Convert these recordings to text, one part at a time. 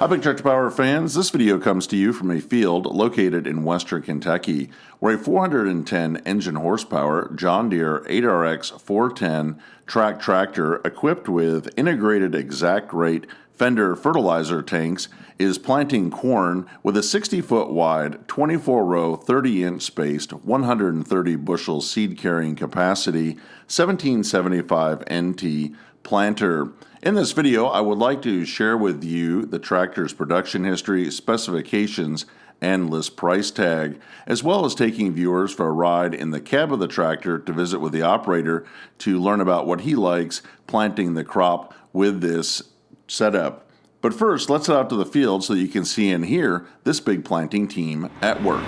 Hi, Big Tractor Power fans. This video comes to you from a field located in western Kentucky where a 410 engine horsepower John Deere 8RX 410 track tractor equipped with integrated exact rate Fender fertilizer tanks is planting corn with a 60-foot wide, 24-row, 30-inch spaced, 130 bushel seed carrying capacity, 1775 NT planter. In this video, I would like to share with you the tractor's production history, specifications, and list price tag, as well as taking viewers for a ride in the cab of the tractor to visit with the operator to learn about what he likes planting the crop with this setup. But first, let's head out to the field so that you can see and hear this big planting team at work.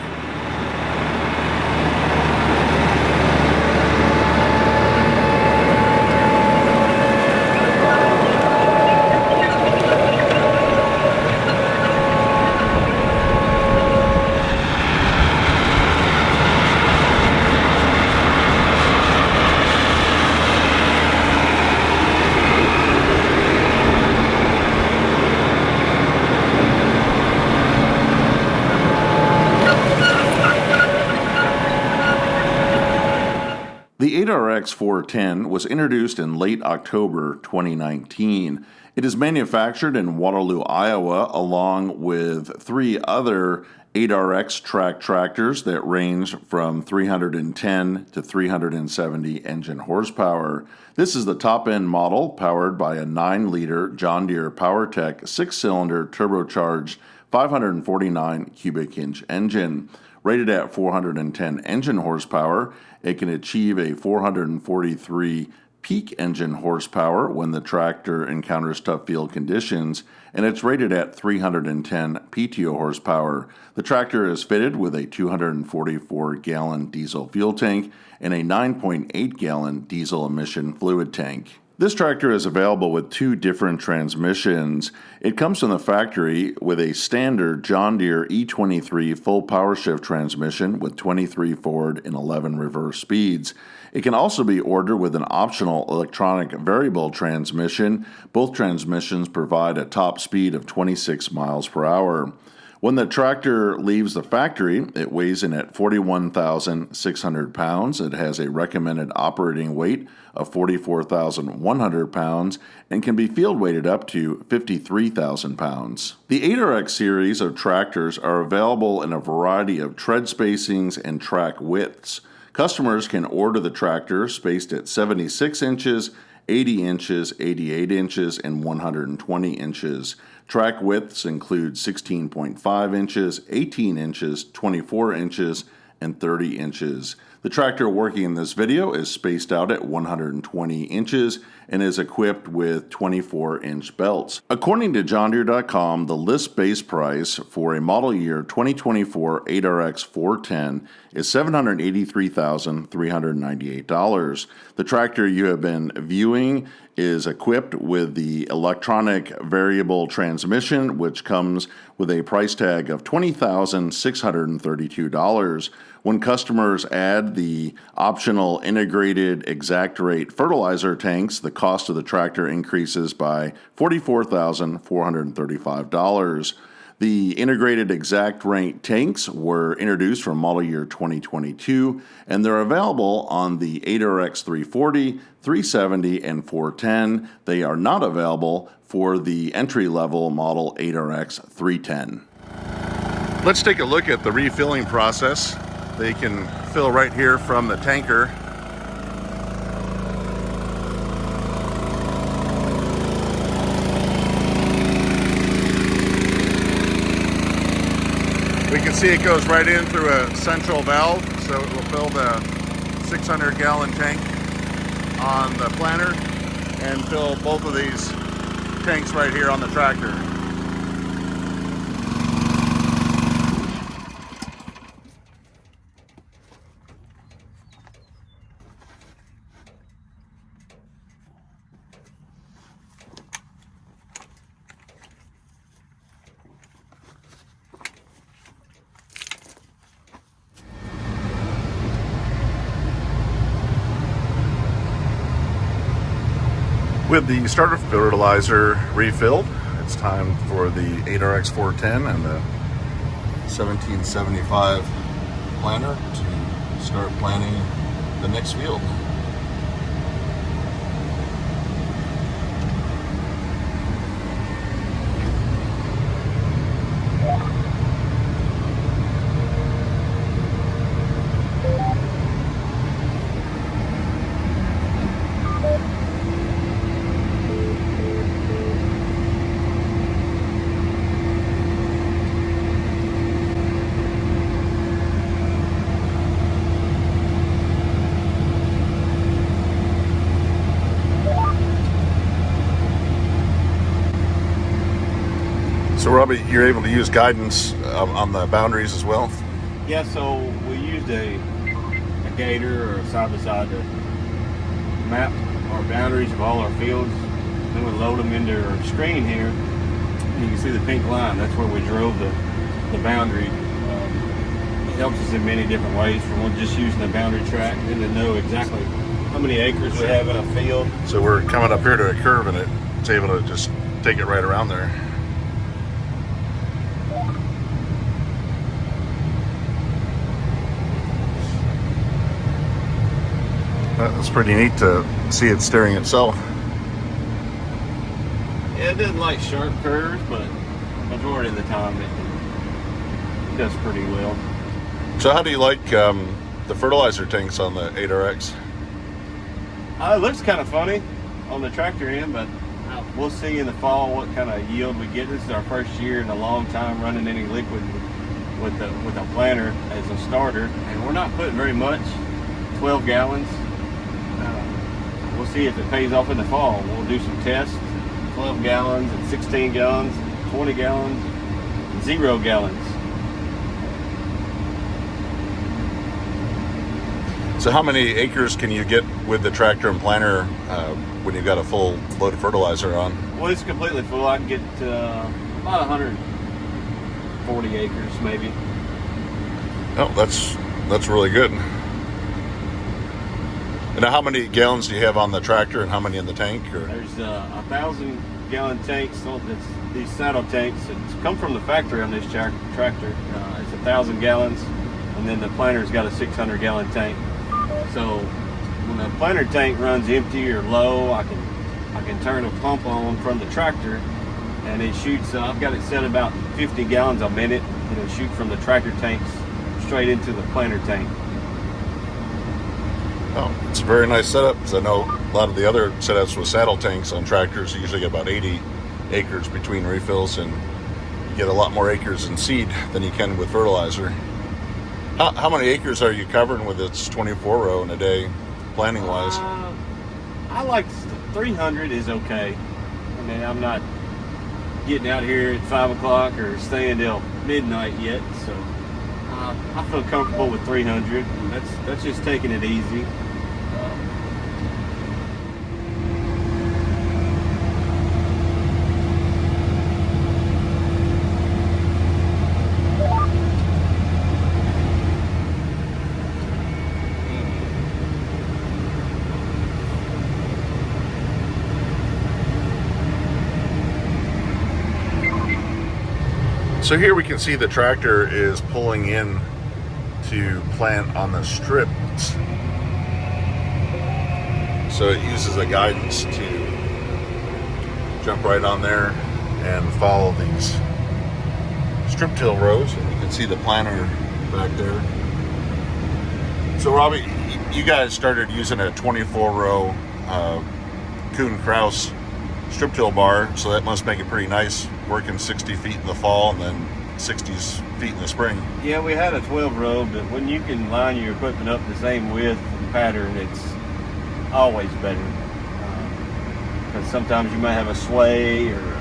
The 8RX 410 was introduced in late October 2019. It is manufactured in Waterloo, Iowa, along with three other 8RX track tractors that range from 310 to 370 engine horsepower. This is the top-end model powered by a 9-liter John Deere PowerTech 6-cylinder turbocharged 549 cubic inch engine. Rated at 410 engine horsepower, it can achieve a 443 peak engine horsepower when the tractor encounters tough field conditions, and it's rated at 310 PTO horsepower. The tractor is fitted with a 244-gallon diesel fuel tank and a 9.8-gallon diesel emission fluid tank. This tractor is available with two different transmissions. It comes from the factory with a standard John Deere E23 full power shift transmission with 23 forward and 11 reverse speeds. It can also be ordered with an optional electronic variable transmission. Both transmissions provide a top speed of 26 miles per hour. When the tractor leaves the factory, it weighs in at 41,600 pounds. It has a recommended operating weight of 44,100 pounds and can be field weighted up to 53,000 pounds. The 8RX series of tractors are available in a variety of tread spacings and track widths. Customers can order the tractor spaced at 76 inches, 80 inches, 88 inches, and 120 inches. Track widths include 16.5 inches, 18 inches, 24 inches, and 30 inches. The tractor working in this video is spaced out at 120 inches and is equipped with 24-inch belts. According to JohnDeere.com, the list base price for a model year 2024 8RX 410 is $783,398. The tractor you have been viewing is equipped with the electronic variable transmission, which comes with a price tag of $20,632. When customers add the optional integrated exact rate fertilizer tanks, the cost of the tractor increases by $44,435. The integrated exact rate tanks were introduced from model year 2022, and they're available on the 8RX 340, 370, and 410. They are not available for the entry-level model 8RX 310. Let's take a look at the refilling process. They can fill right here from the tanker. We can see it goes right in through a central valve, so it will fill the 600-gallon tank on the planter and fill both of these tanks right here on the tractor. With the starter fertilizer refilled, It's time for the 8RX 410 and the 1775 planter to start planting the next field. So Robbie, you're able to use guidance on the boundaries as well? Yeah, so we used a gator or a side-by-side to map our boundaries of all our fields. Then we load them into our screen here. And you can see the pink line. That's where we drove the boundary. It helps us in many different ways, from just using the boundary track and to know exactly how many acres we have in a field. So we're coming up here to a curve and it's able to just take it right around there. That's pretty neat to see it steering itself. Yeah, it doesn't like sharp curves, but majority of the time it does pretty well. So how do you like the fertilizer tanks on the 8RX? It looks kind of funny on the tractor end, but we'll see in the fall what kind of yield we get. This is our first year in a long time running any liquid with a planter as a starter, and we're not putting very much, 12 gallons. We'll see if it pays off in the fall. We'll do some tests, 12 gallons and 16 gallons, 20 gallons, 0 gallons. So how many acres can you get with the tractor and planter when you've got a full load of fertilizer on? Well, it's completely full. I can get about 140 acres maybe. Oh, that's really good. And how many gallons do you have on the tractor and how many in the tank? Or? There's 1,000-gallon tanks. So these saddle tanks. It's come from the factory on this tractor. It's 1,000 gallons, and then the planter's got a 600-gallon tank. So when the planter tank runs empty or low, I can turn a pump on from the tractor, and it shoots. I've got it set about 50 gallons a minute, and it'll shoot from the tractor tanks straight into the planter tank. Oh, it's a very nice setup, because I know a lot of the other setups with saddle tanks on tractors usually get about 80 acres between refills, and you get a lot more acres in seed than you can with fertilizer. How many acres are you covering with its 24 row in a day, planting wise? I like 300 is okay. I mean, I'm not getting out here at 5 o'clock or staying till midnight yet, so I feel comfortable with 300. And that's just taking it easy. So here we can see the tractor is pulling in to plant on the strips. So it uses a guidance to jump right on there and follow these strip till rows. And you can see the planter back there. So Robbie, you guys started using a 24 row Kuhn-Krause strip till bar, so that must make it pretty nice working 60 feet in the fall and then 60 feet in the spring. Yeah, we had a 12 row, but when you can line your equipment up the same width and pattern, it's always better. Because sometimes you might have a sway or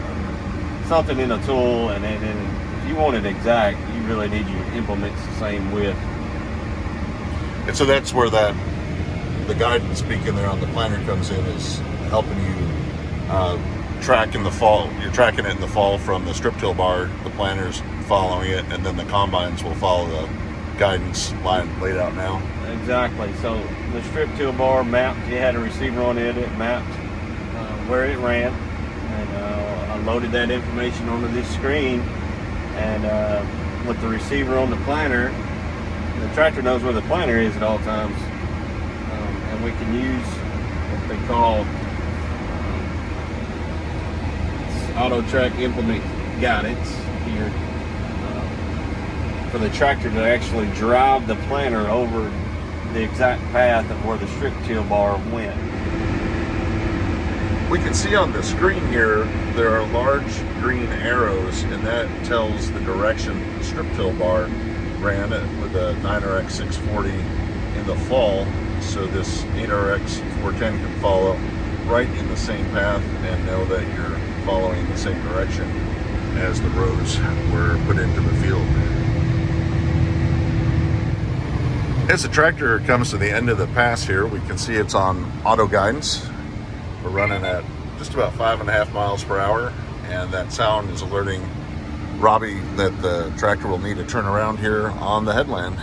something in a tool, and if you want it exact, you really need your implements the same width. And so that's where the guidance beacon there on the planter comes in, is helping you track in the fall. You're tracking it in the fall from the strip till bar, the planter's following it, and then the combines will follow the guidance line laid out now. Exactly. So the strip till bar mapped, it had a receiver on it, it mapped where it ran, and loaded that information onto this screen, and with the receiver on the planter, the tractor knows where the planter is at all times, and we can use what they call auto track implement guidance here for the tractor to actually drive the planter over the exact path of where the strip till bar went. We can see on the screen here there are large green arrows, and that tells the direction the strip till bar ran with the 9RX 640 in the fall, so this 8RX 410 can follow right in the same path and know that you're following the same direction as the rows were put into the field. As the tractor comes to the end of the pass here, we can see it's on auto guidance. We're running at just about 5.5 miles per hour, and that sound is alerting Robbie that the tractor will need to turn around here on the headland.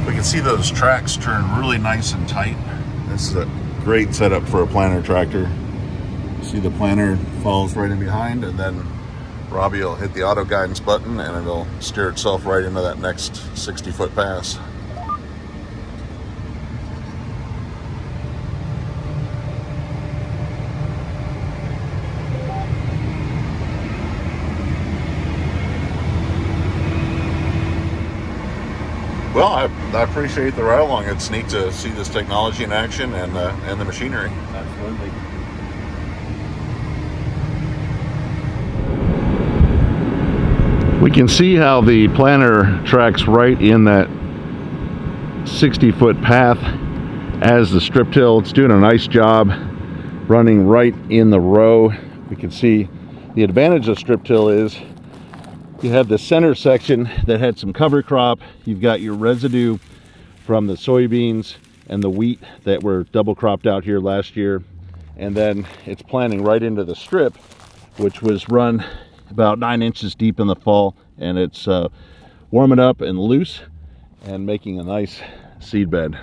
We can see those tracks turn really nice and tight. This is a great setup for a planter tractor. See, the planter falls right in behind, and then Robbie will hit the auto guidance button and it'll steer itself right into that next 60-foot pass. Well, I appreciate the ride along. It's neat to see this technology in action and the machinery. Absolutely. We can see how the planter tracks right in that 60-foot path as the strip till. It's doing a nice job running right in the row. We can see the advantage of strip till is you have the center section that had some cover crop. You've got your residue from the soybeans and the wheat that were double cropped out here last year. And then it's planting right into the strip, which was run about 9 inches deep in the fall, and it's warming up and loose and making a nice seed bed.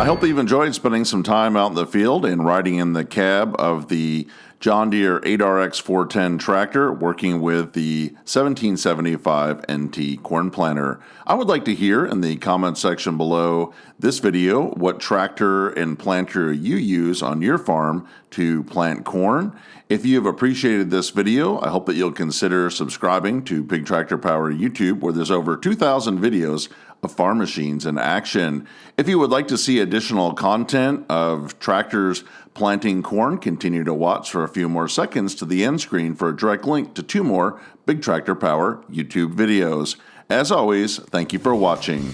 hope that you've enjoyed spending some time out in the field and riding in the cab of the John Deere 8RX 410 tractor working with the 1775 NT corn planter. I would like to hear in the comment section below this video what tractor and planter you use on your farm to plant corn. If you have appreciated this video, I hope that you'll consider subscribing to Big Tractor Power YouTube, where there's over 2,000 videos of farm machines in action. If you would like to see additional content of tractors planting corn, continue to watch for a few more seconds to the end screen for a direct link to 2 more Big Tractor Power YouTube videos. As always, thank you for watching.